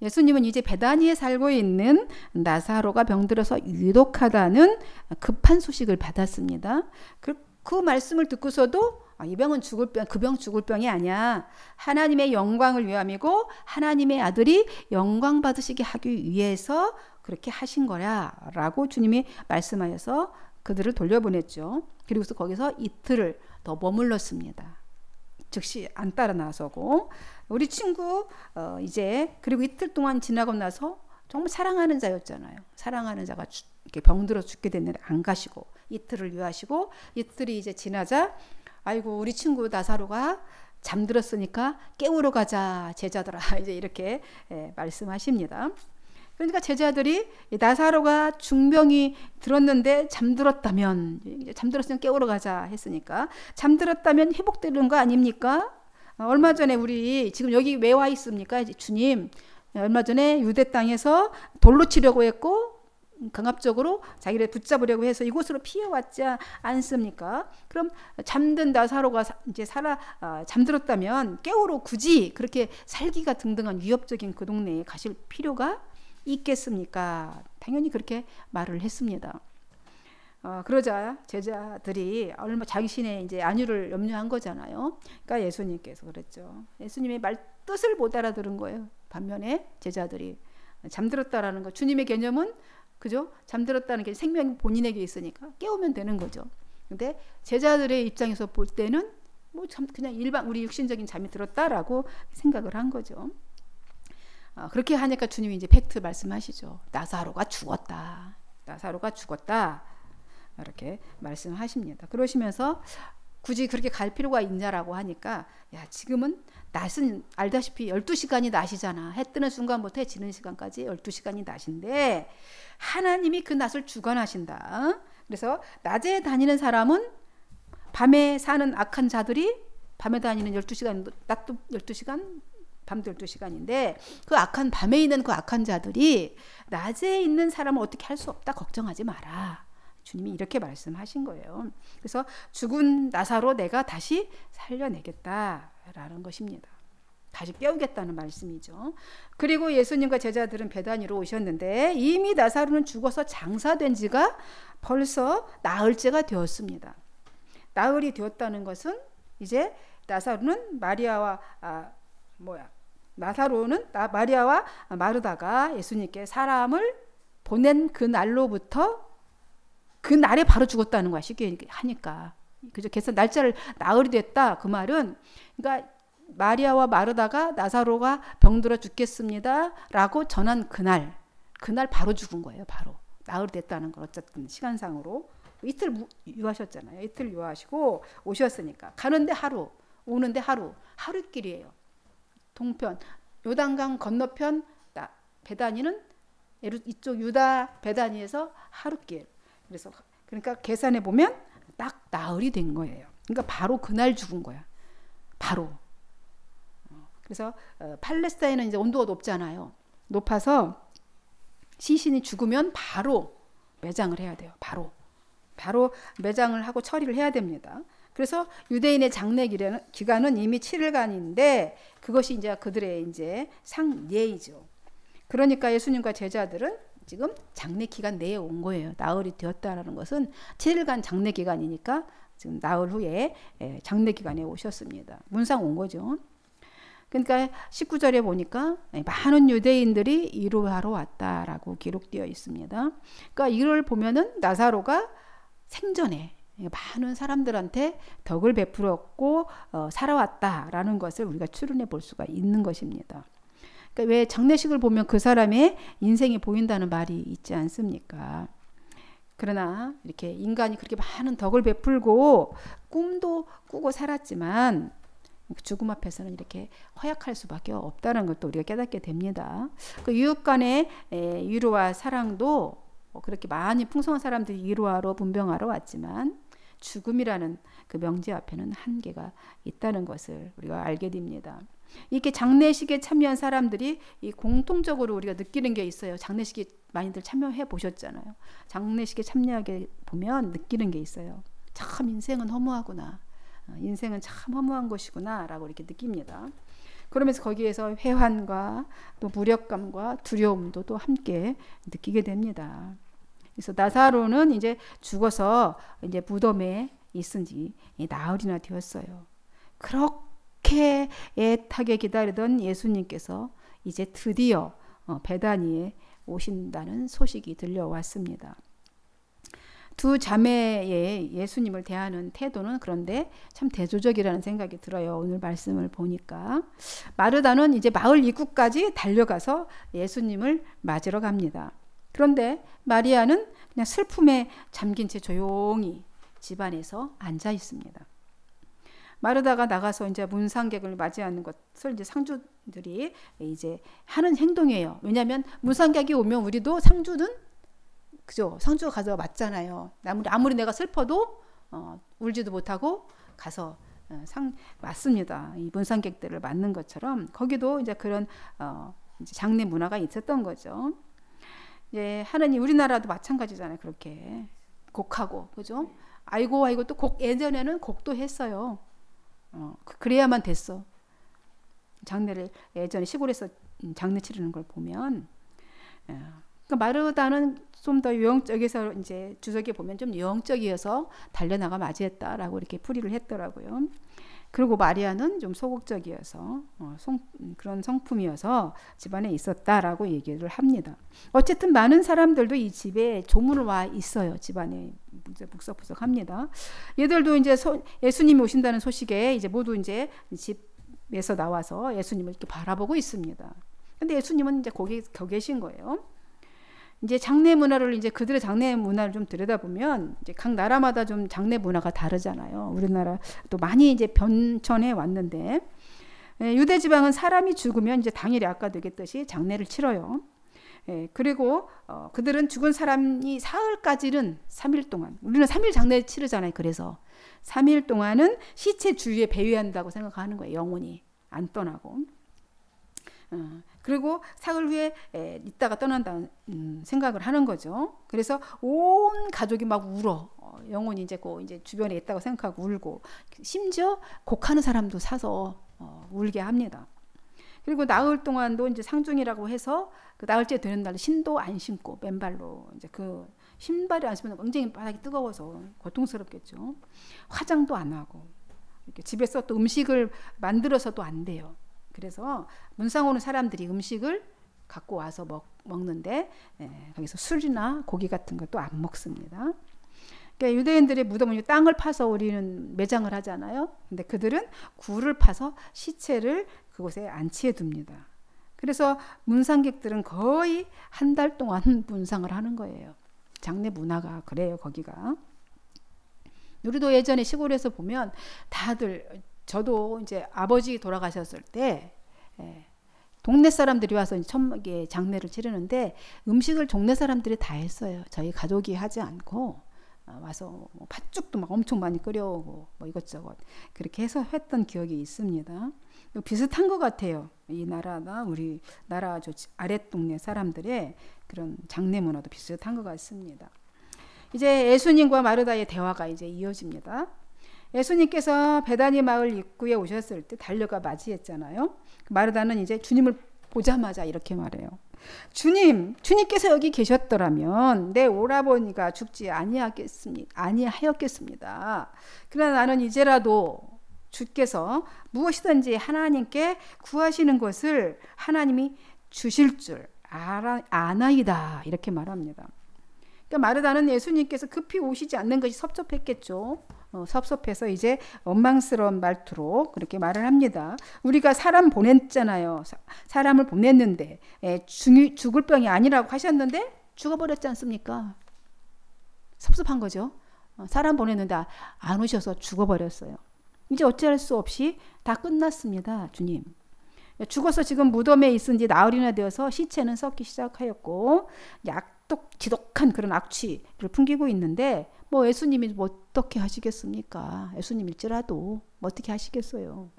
예수님은 이제 베다니에 살고 있는 나사로가 병들어서 유독하다는 급한 소식을 받았습니다. 그 말씀을 듣고서도 이 병은 죽을 병, 그 병 죽을 병이 아니야. 하나님의 영광을 위함이고 하나님의 아들이 영광 받으시게 하기 위해서 그렇게 하신 거야 라고 주님이 말씀하여서 그들을 돌려보냈죠. 그리고서 거기서 이틀을 더 머물렀습니다. 즉시 안 따라 나서고 우리 친구 이제 그리고 이틀 동안 지나고 나서 정말 사랑하는 자였잖아요. 사랑하는 자가 이렇게 병들어 죽게 됐는데 안 가시고 이틀을 유하시고 이틀이 이제 지나자 아이고 우리 친구 나사로가 잠들었으니까 깨우러 가자 제자들아 이제 이렇게 말씀하십니다. 그러니까 제자들이 나사로가 중병이 들었는데 잠들었으면 깨우러 가자 했으니까 잠들었다면 회복되는 거 아닙니까? 얼마 전에 우리 지금 여기 왜 와 있습니까? 주님 얼마 전에 유대 땅에서 돌로 치려고 했고 강압적으로 자기를 붙잡으려고 해서 이곳으로 피해왔지 않습니까? 그럼 잠든 나사로가 이제 잠들었다면 깨우러 굳이 그렇게 살기가 등등한 위협적인 그 동네에 가실 필요가 있겠습니까? 당연히 그렇게 말을 했습니다. 그러자 제자들이 얼마 자신의 이제 안위를 염려한 거잖아요. 그러니까 예수님께서 그랬죠. 예수님의 말 뜻을 못 알아들은 거예요. 반면에 제자들이 잠들었다라는 거 주님의 개념은 그죠? 잠들었다는 게 생명이 본인에게 있으니까 깨우면 되는 거죠. 근데 제자들의 입장에서 볼 때는 뭐 그냥 일반 우리 육신적인 잠이 들었다라고 생각을 한 거죠. 그렇게 하니까 주님이 이제 팩트 말씀하시죠. 나사로가 죽었다. 나사로가 죽었다. 이렇게 말씀하십니다. 그러시면서 굳이 그렇게 갈 필요가 있냐라고 하니까 야 지금은 낮은 알다시피 12시간이 낮이잖아. 해 뜨는 순간부터 해 지는 시간까지 12시간이 낮인데 하나님이 그 낮을 주관하신다. 그래서 낮에 다니는 사람은 밤에 사는 악한 자들이 밤에 다니는 12시간 낮도 12시간 밤도 12시간인데 그 악한 밤에 있는 그 악한 자들이 낮에 있는 사람은 어떻게 할 수 없다. 걱정하지 마라. 주님이 이렇게 말씀하신 거예요. 그래서 죽은 나사로 내가 다시 살려내겠다라는 것입니다. 다시 깨우겠다는 말씀이죠. 그리고 예수님과 제자들은 베다니로 오셨는데 이미 나사로는 죽어서 장사된 지가 벌써 나흘째가 되었습니다. 나흘이 되었다는 것은 이제 나사로는 마리아와 마르다가 예수님께 사람을 보낸 그 날로부터 그 날에 바로 죽었다는 거야. 쉽게 하니까. 그죠? 그래서 날짜를 나흘이 됐다. 그 말은 그러니까 마리아와 마르다가 나사로가 병들어 죽겠습니다. 라고 전한 그날 바로 죽은 거예요. 바로. 나흘이 됐다는 걸 어쨌든 시간상으로. 이틀 유하셨잖아요. 이틀 유하시고 오셨으니까. 가는데 하루, 오는데 하루길이에요. 동편, 요단강 건너편 베다니는 이쪽 유다 베다니에서 하루길. 그래서 그러니까 계산해 보면 딱 나흘이 된 거예요. 그러니까 바로 그날 죽은 거야. 바로. 그래서 팔레스타인은 이제 온도가 높잖아요. 높아서 시신이 죽으면 바로 매장을 해야 돼요. 바로 매장을 하고 처리를 해야 됩니다. 그래서 유대인의 장례 기간은 이미 7일간인데 그것이 이제 그들의 이제 상례이죠. 그러니까 예수님과 제자들은 지금 장례 기간 내에 온 거예요. 나흘이 되었다라는 것은 7일간 장례 기간이니까 지금 나흘 후에 장례 기간에 오셨습니다. 문상 온 거죠. 그러니까 19절에 보니까 많은 유대인들이 위로하러 왔다라고 기록되어 있습니다. 그러니까 이걸 보면은 나사로가 생전에 많은 사람들한테 덕을 베풀었고 살아왔다라는 것을 우리가 추론해 볼 수가 있는 것입니다. 그러니까 왜 장례식을 보면 그 사람의 인생이 보인다는 말이 있지 않습니까? 그러나 이렇게 인간이 그렇게 많은 덕을 베풀고 꿈도 꾸고 살았지만 죽음 앞에서는 이렇게 허약할 수밖에 없다는 것도 우리가 깨닫게 됩니다. 그 이웃 간의 위로와 사랑도 그렇게 많이 풍성한 사람들이 위로하러 분병하러 왔지만 죽음이라는 그 명제 앞에는 한계가 있다는 것을 우리가 알게 됩니다. 이렇게 장례식에 참여한 사람들이 이 공통적으로 우리가 느끼는 게 있어요. 장례식에 많이들 참여해 보셨잖아요. 장례식에 참여하게 보면 느끼는 게 있어요. 참 인생은 허무하구나. 인생은 참 허무한 것이구나 라고 이렇게 느낍니다. 그러면서 거기에서 회환과 또 무력감과 두려움도 또 함께 느끼게 됩니다. 그래서 나사로는 이제 죽어서 이제 무덤에 있은 지 나흘이나 되었어요. 그렇게 애타게 기다리던 예수님께서 이제 드디어 베다니에 오신다는 소식이 들려왔습니다. 두 자매의 예수님을 대하는 태도는 그런데 참 대조적이라는 생각이 들어요. 오늘 말씀을 보니까. 마르다는 이제 마을 입구까지 달려가서 예수님을 맞으러 갑니다. 그런데 마리아는 그냥 슬픔에 잠긴 채 조용히 집안에서 앉아 있습니다. 마르다가 나가서 이제 문상객을 맞이하는 것을 이제 상주들이 이제 하는 행동이에요. 왜냐하면 문상객이 오면 우리도 상주는 그죠? 상주가 가서 맞잖아요. 아무리 내가 슬퍼도 울지도 못하고 가서 맞습니다. 이 문상객들을 맞는 것처럼 거기도 이제 그런 이제 장례 문화가 있었던 거죠. 예, 하느님 우리나라도 마찬가지잖아요. 그렇게 곡하고 그죠? 아이고 또 곡 예전에는 곡도 했어요. 그래야만 됐어. 장례를 예전에 시골에서 장례 치르는 걸 보면 그러니까 마르다는 좀 더 유형적에서 이제 주석에 보면 좀 유형적이어서 달려나가 맞이했다라고 이렇게 풀이를 했더라고요. 그리고 마리아는 좀 소극적이어서 그런 성품이어서 집안에 있었다라고 얘기를 합니다. 어쨌든 많은 사람들도 이 집에 조문을 와 있어요. 집안에 묵석부석합니다. 얘들도 이제 예수님이 오신다는 소식에 이제 모두 이제 집에서 나와서 예수님을 이렇게 바라보고 있습니다. 근데 예수님은 이제 거기 계신 거예요. 이제 장례 문화를 이제 그들의 장례 문화를 좀 들여다보면 이제 각 나라마다 좀 장례 문화가 다르잖아요. 우리나라 또 많이 이제 변천해 왔는데 유대 지방은 사람이 죽으면 이제 당일에 아까 되겠듯이 장례를 치러요. 그리고 그들은 죽은 사람이 사흘까지는 3일 동안 우리는 3일 장례 치르잖아요. 그래서 3일 동안은 시체 주위에 배회한다고 생각하는 거예요. 영혼이 안 떠나고. 그리고 사흘 후에 있다가 떠난다는 생각을 하는 거죠. 그래서 온 가족이 막 울어. 영혼이 이제 주변에 있다고 생각하고 울고 심지어 곡하는 사람도 사서 울게 합니다. 그리고 나흘 동안도 이제 상중이라고 해서 그 나흘째 되는 날 신도 안 신고 맨발로 이제 그 신발이 안 신으면 굉장히 바닥이 뜨거워서 고통스럽겠죠. 화장도 안 하고 이렇게 집에서 또 음식을 만들어서도 안 돼요. 그래서 문상 오는 사람들이 음식을 갖고 와서 먹는데 거기서 술이나 고기 같은 것도 안 먹습니다. 그러니까 유대인들의 무덤은 땅을 파서 우리는 매장을 하잖아요. 근데 그들은 굴을 파서 시체를 그곳에 안치해 둡니다. 그래서 문상객들은 거의 한 달 동안 문상을 하는 거예요. 장례 문화가 그래요. 거기가. 우리도 예전에 시골에서 보면 다들 저도 이제 아버지 돌아가셨을 때 동네 사람들이 와서 장례를 치르는데 음식을 동네 사람들이 다 했어요. 저희 가족이 하지 않고 와서 팥죽도 막 엄청 많이 끓여오고 뭐 이것저것 그렇게 해서 했던 기억이 있습니다. 비슷한 것 같아요. 이 나라나 우리 나라 저 아랫동네 사람들의 그런 장례 문화도 비슷한 것 같습니다. 이제 예수님과 마르다의 대화가 이제 이어집니다. 예수님께서 베다니 마을 입구에 오셨을 때 달려가 맞이했잖아요. 마르다는 이제 주님을 보자마자 이렇게 말해요. 주님께서 여기 계셨더라면 내 오라버니가 죽지 아니하였겠습니다. 그러나 나는 이제라도 주께서 무엇이든지 하나님께 구하시는 것을 하나님이 주실 줄 아나이다. 이렇게 말합니다. 그러니까 마르다는 예수님께서 급히 오시지 않는 것이 섭섭했겠죠. 섭섭해서 이제 원망스러운 말투로 그렇게 말을 합니다. 우리가 사람 보냈잖아요. 사람을 보냈는데 죽을 병이 아니라고 하셨는데 죽어버렸지 않습니까? 섭섭한 거죠. 사람 보냈는데 안 오셔서 죽어버렸어요. 이제 어찌할 수 없이 다 끝났습니다. 주님. 죽어서 지금 무덤에 있은 지 나흘이나 되어서 시체는 썩기 시작하였고 지독한 그런 악취를 풍기고 있는데 뭐 예수님이 뭐 어떻게 하시겠습니까? 예수님일지라도 어떻게 하시겠어요?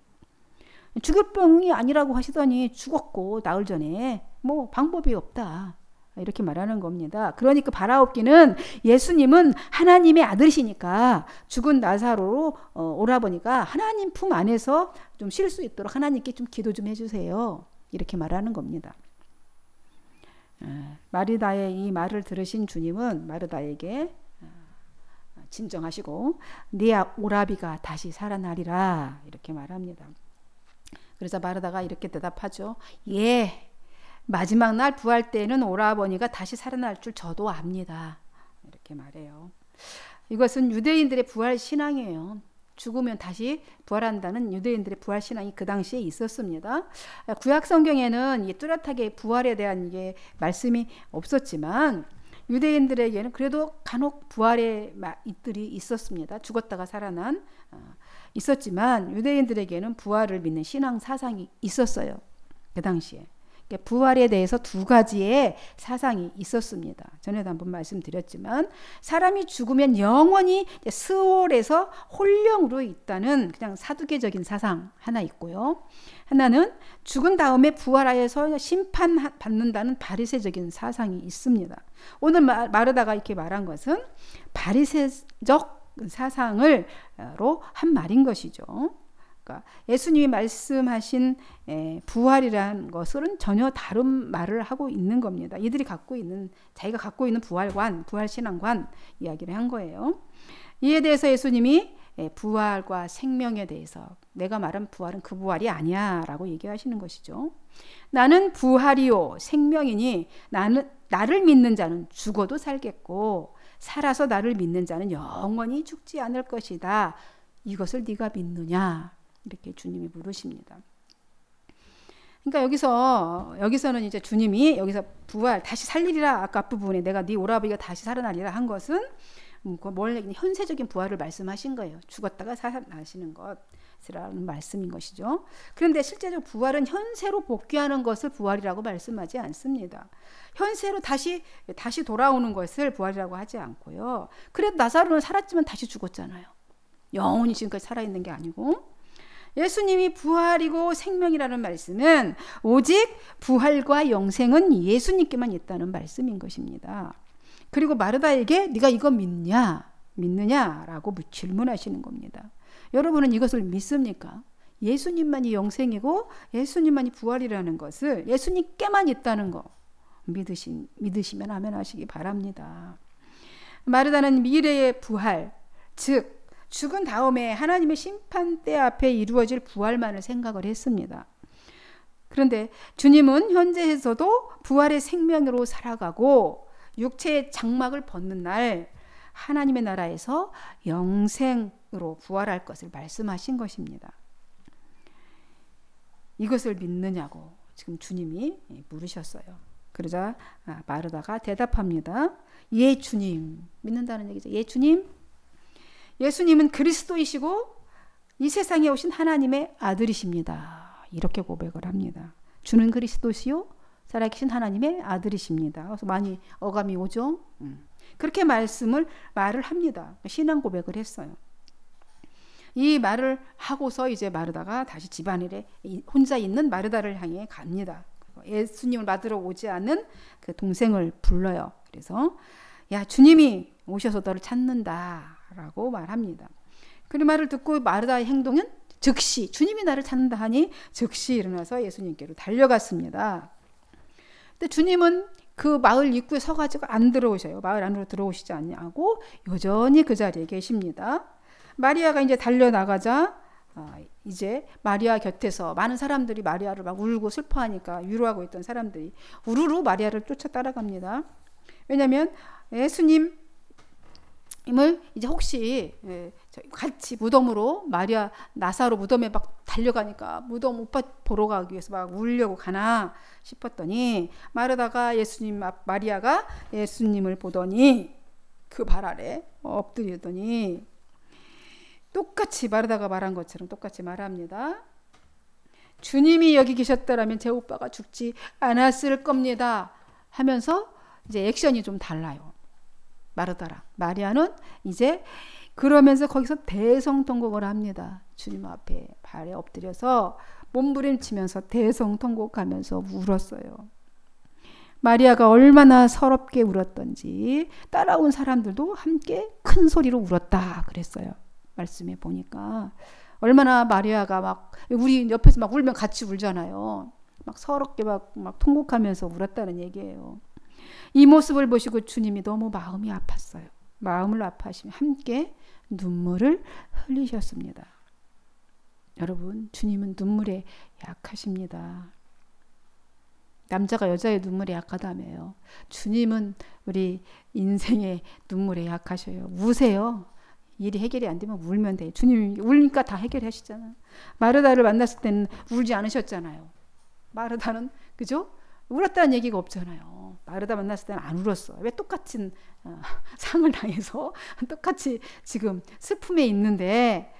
죽을 병이 아니라고 하시더니 죽었고 나흘 전에 뭐 방법이 없다. 이렇게 말하는 겁니다. 그러니까 바라옵기는 예수님은 하나님의 아들이시니까 죽은 나사로 오라버니가 하나님 품 안에서 좀 쉴 수 있도록 하나님께 좀 기도 좀 해주세요. 이렇게 말하는 겁니다. 마르다의 이 말을 들으신 주님은 마르다에게 진정하시고 네 오라비가 다시 살아나리라 이렇게 말합니다. 그래서 마르다가 이렇게 대답하죠. 예, 마지막 날 부활 때에는 오라버니가 다시 살아날 줄 저도 압니다. 이렇게 말해요. 이것은 유대인들의 부활 신앙이에요. 죽으면 다시 부활한다는 유대인들의 부활 신앙이 그 당시에 있었습니다. 구약 성경에는 뚜렷하게 부활에 대한 게 말씀이 없었지만 유대인들에게는 그래도 간혹 부활의 이들이 있었습니다. 죽었다가 살아난 있었지만 유대인들에게는 부활을 믿는 신앙 사상이 있었어요. 그 당시에. 부활에 대해서 두 가지의 사상이 있었습니다. 전에도 한번 말씀드렸지만 사람이 죽으면 영원히 스올에서 홀령으로 있다는 그냥 사두개적인 사상 하나 있고요. 하나는 죽은 다음에 부활하여서 심판받는다는 바리새적인 사상이 있습니다. 오늘 마르다가 이렇게 말한 것은 바리새적 사상으로 한 말인 것이죠. 예수님이 말씀하신 부활이라는 것은 전혀 다른 말을 하고 있는 겁니다. 이들이 자기가 갖고 있는 부활관, 부활신앙관 이야기를 한 거예요. 이에 대해서 예수님이 부활과 생명에 대해서 내가 말한 부활은 그 부활이 아니야 라고 얘기하시는 것이죠. 나는 부활이요 생명이니 나를 믿는 자는 죽어도 살겠고 살아서 나를 믿는 자는 영원히 죽지 않을 것이다. 이것을 네가 믿느냐? 이렇게 주님이 물으십니다. 그러니까 여기서는 이제 주님이 여기서 부활 다시 살리리라 아까 앞부분에 내가 네 오라비가 다시 살아나리라 한 것은 현세적인 부활을 말씀하신 거예요. 죽었다가 살아나시는 것이라는 말씀인 것이죠. 그런데 실제로 부활은 현세로 복귀하는 것을 부활이라고 말씀하지 않습니다. 현세로 다시 돌아오는 것을 부활이라고 하지 않고요. 그래도 나사로는 살았지만 다시 죽었잖아요. 영원히 지금까지 살아있는 게 아니고 예수님이 부활이고 생명이라는 말씀은 오직 부활과 영생은 예수님께만 있다는 말씀인 것입니다. 그리고 마르다에게 네가 이거 믿느냐라고 질문하시는 겁니다. 여러분은 이것을 믿습니까? 예수님만이 영생이고 예수님만이 부활이라는 것을 예수님께만 있다는 거 믿으시면 아멘 하시기 바랍니다. 마르다는 미래의 부활, 즉 죽은 다음에 하나님의 심판대 앞에 이루어질 부활만을 생각을 했습니다. 그런데 주님은 현재에서도 부활의 생명으로 살아가고 육체의 장막을 벗는 날 하나님의 나라에서 영생으로 부활할 것을 말씀하신 것입니다. 이것을 믿느냐고 지금 주님이 물으셨어요. 그러자 마르다가 대답합니다. 예 주님. 믿는다는 얘기죠. 예 주님. 예수님은 그리스도이시고 이 세상에 오신 하나님의 아들이십니다. 이렇게 고백을 합니다. 주는 그리스도시요 살아계신 하나님의 아들이십니다. 그래서 많이 어감이 오죠. 그렇게 말을 합니다. 신앙 고백을 했어요. 이 말을 하고서 이제 마르다가 다시 집안일에 혼자 있는 마르다를 향해 갑니다. 예수님을 맞으러 오지 않은 그 동생을 불러요. 그래서 야 주님이 오셔서 너를 찾는다 라고 말합니다. 그 말을 듣고 마르다의 행동은 즉시 주님이 나를 찾는다 하니 즉시 일어나서 예수님께로 달려갔습니다. 근데 주님은 그 마을 입구에 서가지고 안 들어오셔요. 마을 안으로 들어오시지 않냐고 여전히 그 자리에 계십니다. 마리아가 이제 달려나가자 이제 마리아 곁에서 많은 사람들이 마리아를 막 울고 슬퍼하니까 위로하고 있던 사람들이 우르르 마리아를 쫓아 따라갑니다. 왜냐하면 예수님을 이제 혹시 같이 무덤으로 마리아 나사로 무덤에 막 달려가니까 무덤 오빠 보러 가기 위해서 막 울려고 가나 싶었더니 마리아가 예수님을 보더니 그 발 아래 엎드리더니 똑같이 마르다가 말한 것처럼 똑같이 말합니다. 주님이 여기 계셨더라면 제 오빠가 죽지 않았을 겁니다 하면서 이제 액션이 좀 달라요. 마르다랑 마리아는 이제 그러면서 거기서 대성통곡을 합니다. 주님 앞에 발에 엎드려서 몸부림치면서 대성통곡하면서 울었어요. 마리아가 얼마나 서럽게 울었던지 따라온 사람들도 함께 큰 소리로 울었다 그랬어요. 말씀에 보니까 얼마나 마리아가 막 우리 옆에서 막 울면 같이 울잖아요. 막 서럽게 막 통곡하면서 울었다는 얘기예요. 이 모습을 보시고 주님이 너무 마음이 아팠어요. 마음을 아파하시며 함께 눈물을 흘리셨습니다. 여러분, 주님은 눈물에 약하십니다. 남자가 여자의 눈물에 약하다며요. 주님은 우리 인생의 눈물에 약하셔요. 우세요. 일이 해결이 안 되면 울면 돼요. 주님이 울니까 다 해결하시잖아요. 마르다를 만났을 때는 울지 않으셨잖아요. 마르다는 그죠? 울었다는 얘기가 없잖아요. 마르다 만났을 때는 안 울었어. 왜 똑같은 상을 당해서 똑같이 지금 슬픔에 있는데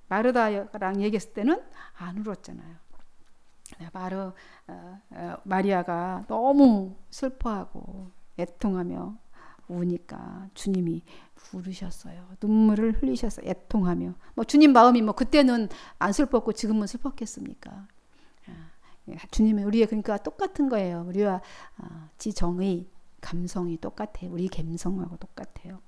마르다랑 얘기했을 때는 안 울었잖아요. 마리아가 너무 슬퍼하고 애통하며 우니까 주님이 부르셨어요. 눈물을 흘리셔서 애통하며. 뭐 주님 마음이 뭐 그때는 안 슬펐고 지금은 슬펐겠습니까? 주님은 우리의 그러니까 똑같은 거예요. 우리와 지정의 감성이 똑같아요. 우리 감성하고 똑같아요.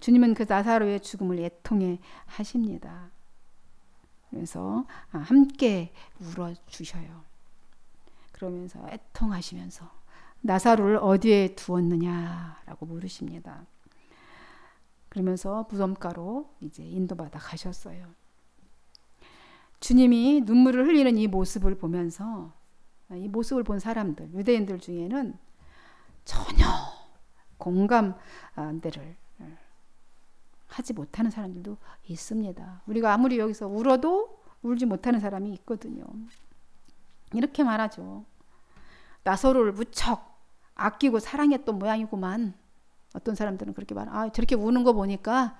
주님은 그 나사로의 죽음을 애통해 하십니다. 그래서 함께 울어주셔요. 그러면서 애통하시면서 나사로를 어디에 두었느냐라고 물으십니다. 그러면서 무덤가로 이제 인도받아 가셨어요. 주님이 눈물을 흘리는 이 모습을 보면서 이 모습을 본 사람들, 유대인들 중에는 전혀 공감대를 하지 못하는 사람들도 있습니다. 우리가 아무리 여기서 울어도 울지 못하는 사람이 있거든요. 이렇게 말하죠. 나사로를 무척 아끼고 사랑했던 모양이구만. 어떤 사람들은 그렇게 말해요. 저렇게 우는 거 보니까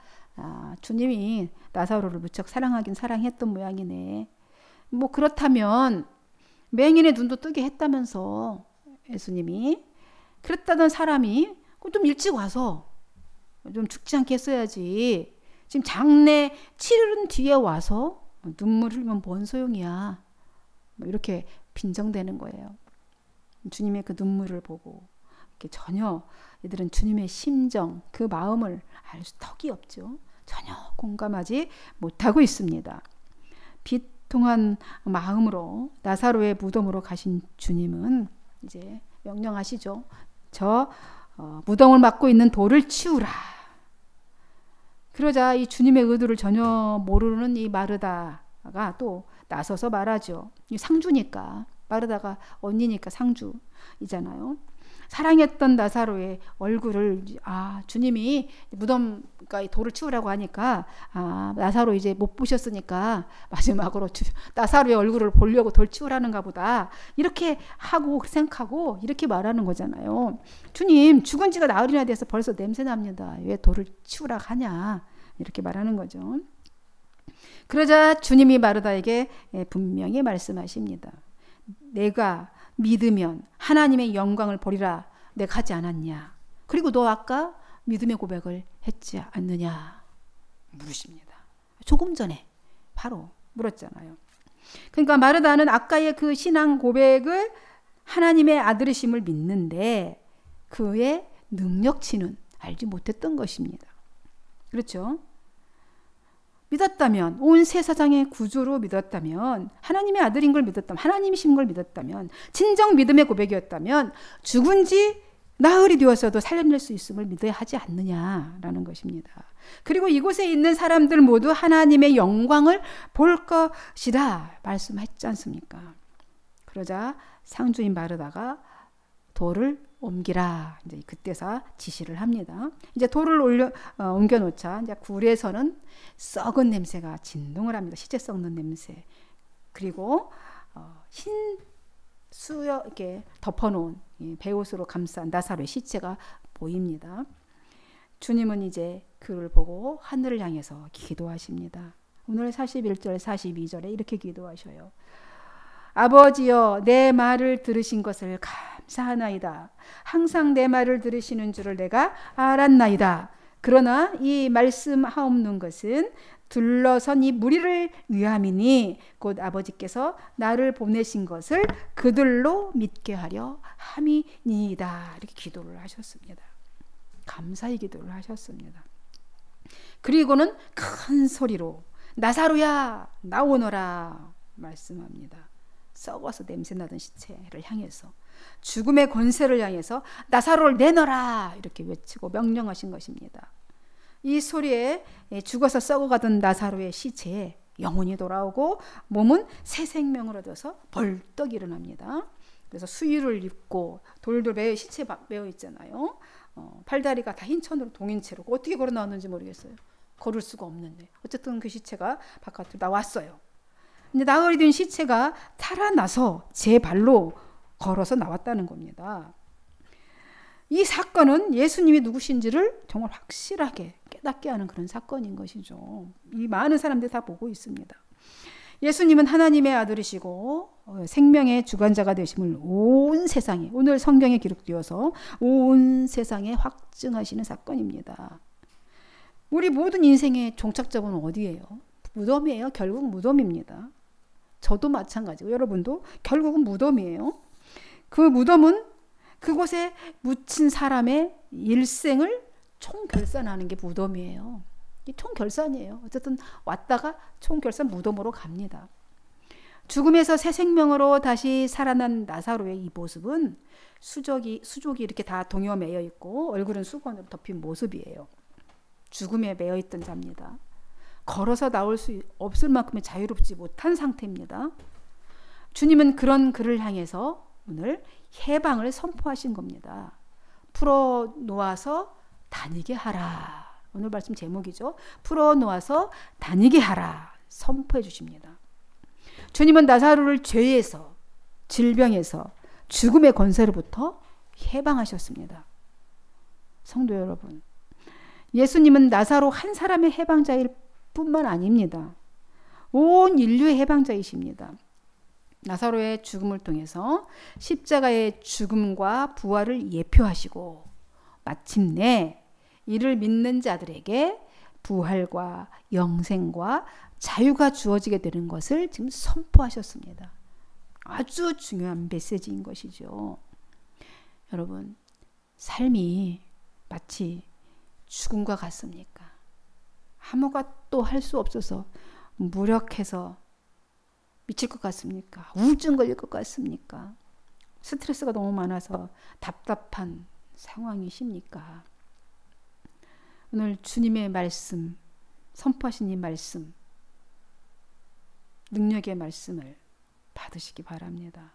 주님이 나사로를 무척 사랑하긴 사랑했던 모양이네. 뭐 그렇다면 맹인의 눈도 뜨게 했다면서 예수님이 그랬다던 사람이 좀 일찍 와서 좀 죽지 않게 했어야지. 지금 장례 치른 뒤에 와서 눈물 흘리면 뭔 소용이야. 이렇게 빈정대는 거예요. 주님의 그 눈물을 보고 이렇게 전혀 이들은 주님의 심정, 그 마음을 알 턱이 없죠. 전혀 공감하지 못하고 있습니다. 비통한 마음으로 나사로의 무덤으로 가신 주님은 이제 명령하시죠. 저 무덤을 막고 있는 돌을 치우라. 그러자 이 주님의 의도를 전혀 모르는 이 마르다가 또 나서서 말하죠. 이 상주니까, 마르다가 언니니까 상주이잖아요. 사랑했던 나사로의 얼굴을 주님이 무덤가 돌을 치우라고 하니까 나사로 이제 못 보셨으니까 마지막으로 나사로의 얼굴을 보려고 돌 치우라는가 보다 이렇게 하고 생각하고 이렇게 말하는 거잖아요. 주님 죽은 지가 나흘이나 돼서 벌써 냄새 납니다. 왜 돌을 치우라 하냐 이렇게 말하는 거죠. 그러자 주님이 마르다에게 분명히 말씀하십니다. 내가 믿으면 하나님의 영광을 보리라 내가 하지 않았냐. 그리고 너 아까 믿음의 고백을 했지 않느냐 물으십니다. 조금 전에 바로 물었잖아요. 그러니까 마르다는 아까의 그 신앙 고백을 하나님의 아들이심을 믿는데 그의 능력치는 알지 못했던 것입니다. 그렇죠? 믿었다면, 온 세상의 구주로 믿었다면, 하나님의 아들인 걸 믿었다면, 하나님이신 걸 믿었다면, 진정 믿음의 고백이었다면 죽은 지 나흘이 되었어도 살려낼 수 있음을 믿어야 하지 않느냐라는 것입니다. 그리고 이곳에 있는 사람들 모두 하나님의 영광을 볼 것이다 말씀했지 않습니까? 그러자 상주인 마르다가 돌을 옮기라. 이제 그때서 지시를 합니다. 이제 돌을 옮겨 놓자. 이제 굴에서는 썩은 냄새가 진동을 합니다. 시체 썩는 냄새. 그리고 흰 수여 이렇게 덮어놓은 베옷으로 감싼 나사로의 시체가 보입니다. 주님은 이제 그를 보고 하늘을 향해서 기도하십니다. 오늘 41절, 42절에 이렇게 기도하셔요. 아버지여 내 말을 들으신 것을 감사하나이다. 항상 내 말을 들으시는 줄을 내가 알았나이다. 그러나 이 말씀하옵는 것은 둘러선 이 무리를 위함이니 곧 아버지께서 나를 보내신 것을 그들로 믿게 하려 함이니이다. 이렇게 기도를 하셨습니다. 감사의 기도를 하셨습니다. 그리고는 큰 소리로 나사로야 나오너라 말씀합니다. 썩어서 냄새나던 시체를 향해서, 죽음의 권세를 향해서 나사로를 내놔라 이렇게 외치고 명령하신 것입니다. 이 소리에 죽어서 썩어가던 나사로의 시체에 영혼이 돌아오고 몸은 새 생명을 얻어서 벌떡 일어납니다. 그래서 수의를 입고 돌돌 매여 시체 매여 있잖아요. 팔다리가 다 흰 천으로 동인 채로 어떻게 걸어 나왔는지 모르겠어요. 걸을 수가 없는데 어쨌든 그 시체가 바깥으로 나왔어요. 근데 나흘이 된 시체가 살아나서 제 발로 걸어서 나왔다는 겁니다. 이 사건은 예수님이 누구신지를 정말 확실하게 깨닫게 하는 그런 사건인 것이죠. 이 많은 사람들이 다 보고 있습니다. 예수님은 하나님의 아들이시고 생명의 주관자가 되심을 온 세상에, 오늘 성경에 기록되어서 온 세상에 확증하시는 사건입니다. 우리 모든 인생의 종착점은 어디예요? 무덤이에요. 결국 무덤입니다. 저도 마찬가지고 여러분도 결국은 무덤이에요. 그 무덤은 그곳에 묻힌 사람의 일생을 총결산하는 게 무덤이에요. 이 총결산이에요. 어쨌든 왔다가 총결산 무덤으로 갑니다. 죽음에서 새 생명으로 다시 살아난 나사로의 이 모습은 수족이 이렇게 다 동여 매여 있고 얼굴은 수건으로 덮인 모습이에요. 죽음에 매여 있던 자입니다. 걸어서 나올 수 없을 만큼의 자유롭지 못한 상태입니다. 주님은 그런 그를 향해서 오늘 해방을 선포하신 겁니다. 풀어 놓아서 다니게 하라. 오늘 말씀 제목이죠. 풀어 놓아서 다니게 하라. 선포해 주십니다. 주님은 나사로를 죄에서, 질병에서, 죽음의 권세로부터 해방하셨습니다. 성도 여러분, 예수님은 나사로 한 사람의 해방자일 뿐만 아닙니다. 온 인류의 해방자이십니다. 나사로의 죽음을 통해서 십자가의 죽음과 부활을 예표하시고 마침내 이를 믿는 자들에게 부활과 영생과 자유가 주어지게 되는 것을 지금 선포하셨습니다. 아주 중요한 메시지인 것이죠. 여러분, 삶이 마치 죽음과 같습니까? 아무것도 할 수 없어서 무력해서 미칠 것 같습니까? 우울증 걸릴 것 같습니까? 스트레스가 너무 많아서 답답한 상황이십니까? 오늘 주님의 말씀, 선포하신 이 말씀, 능력의 말씀을 받으시기 바랍니다.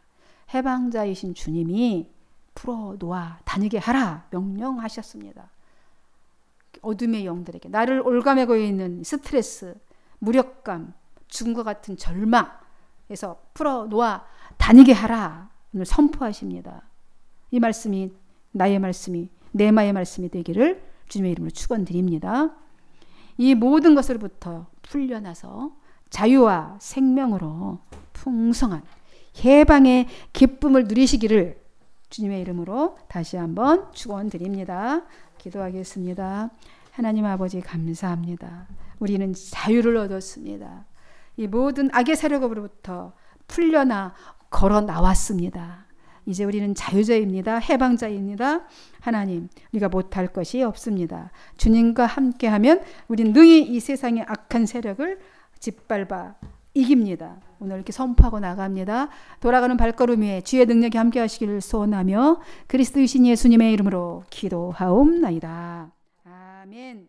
해방자이신 주님이 풀어놓아 다니게 하라 명령하셨습니다. 어둠의 영들에게, 나를 올가매고 있는 스트레스, 무력감, 죽음과 같은 절망에서 풀어놓아 다니게 하라 오늘 선포하십니다. 이 말씀이 나의 말씀이 내마의 말씀이 되기를 주님의 이름으로 축원드립니다. 이 모든 것으로부터 풀려나서 자유와 생명으로 풍성한 해방의 기쁨을 누리시기를 주님의 이름으로 다시 한번 축원드립니다. 기도하겠습니다. 하나님 아버지 감사합니다. 우리는 자유를 얻었습니다. 이 모든 악의 세력으로부터 풀려나 걸어 나왔습니다. 이제 우리는 자유자입니다. 해방자입니다. 하나님, 우리가 못할 것이 없습니다. 주님과 함께하면 우리는 능히 이 세상의 악한 세력을 짓밟아 이깁니다. 오늘 이렇게 선포하고 나갑니다. 돌아가는 발걸음 위에 주의 능력이 함께 하시기를 소원하며 그리스도이신 예수님의 이름으로 기도하옵나이다. 아멘.